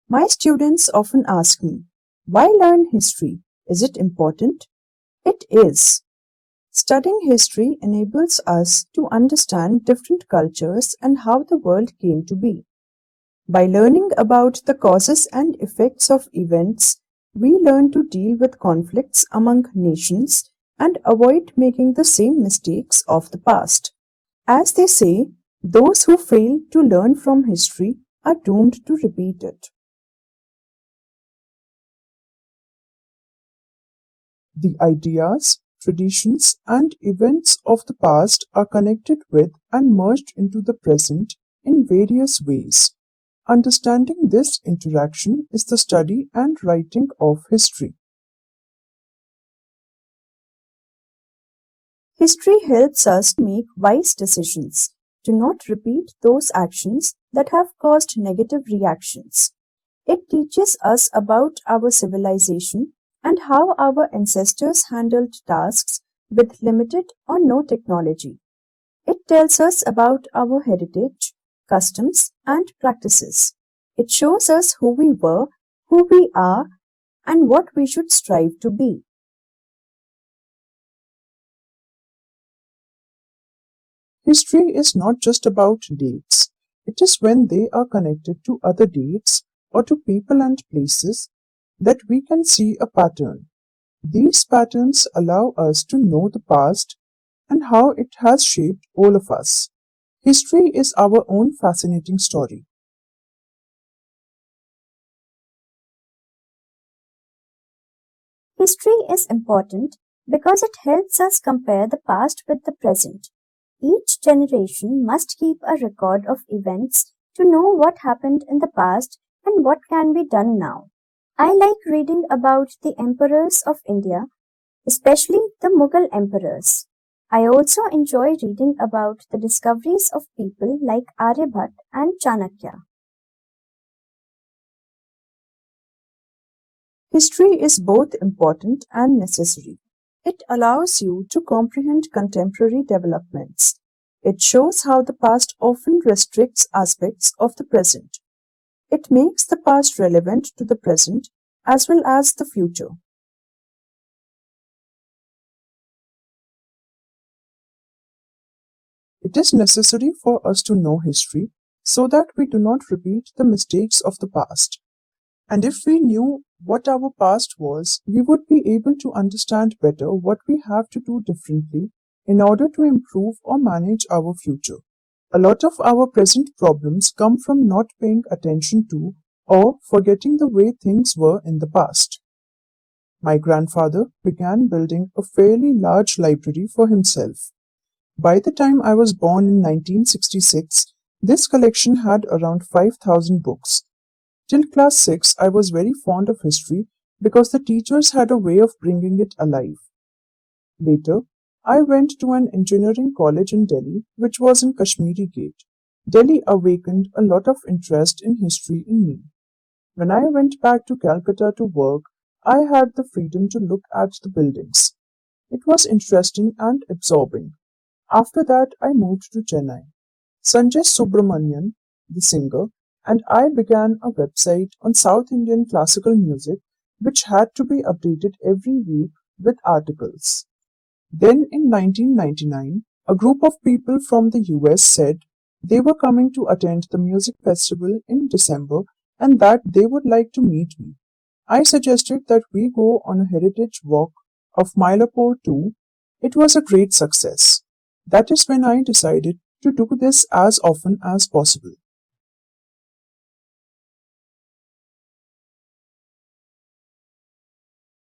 My students often ask me, why learn history? Is it important? It is. Studying history enables us to understand different cultures and how the world came to be. By learning about the causes and effects of events, we learn to deal with conflicts among nations and avoid making the same mistakes of the past. As they say, those who fail to learn from history are doomed to repeat it. The ideas, traditions, and events of the past are connected with and merged into the present in various ways. Understanding this interaction is the study and writing of history. History helps us make wise decisions, to not repeat those actions that have caused negative reactions. It teaches us about our civilization and how our ancestors handled tasks with limited or no technology. It tells us about our heritage, customs, and practices. It shows us who we were, who we are, and what we should strive to be. History is not just about dates. It is when they are connected to other dates or to people and places that we can see a pattern. These patterns allow us to know the past and how it has shaped all of us. History is our own fascinating story. History is important because it helps us compare the past with the present. Each generation must keep a record of events to know what happened in the past and what can be done now. I like reading about the emperors of India, especially the Mughal emperors. I also enjoy reading about the discoveries of people like Aryabhat and Chanakya. History is both important and necessary. It allows you to comprehend contemporary developments. It shows how the past often restricts aspects of the present. It makes the past relevant to the present as well as the future. It is necessary for us to know history so that we do not repeat the mistakes of the past. And if we knew what our past was, we would be able to understand better what we have to do differently in order to improve or manage our future. A lot of our present problems come from not paying attention to or forgetting the way things were in the past. My grandfather began building a fairly large library for himself. By the time I was born in 1966, this collection had around 5,000 books. Till class 6, I was very fond of history because the teachers had a way of bringing it alive. Later, I went to an engineering college in Delhi, which was in Kashmiri Gate. Delhi awakened a lot of interest in history in me. When I went back to Calcutta to work, I had the freedom to look at the buildings. It was interesting and absorbing. After that, I moved to Chennai. Sanjay Subramanian, the singer, and I began a website on South Indian classical music which had to be updated every week with articles. Then in 1999, a group of people from the US said they were coming to attend the music festival in December and that they would like to meet me. I suggested that we go on a heritage walk of Mylapore too. It was a great success. That is when I decided to do this as often as possible.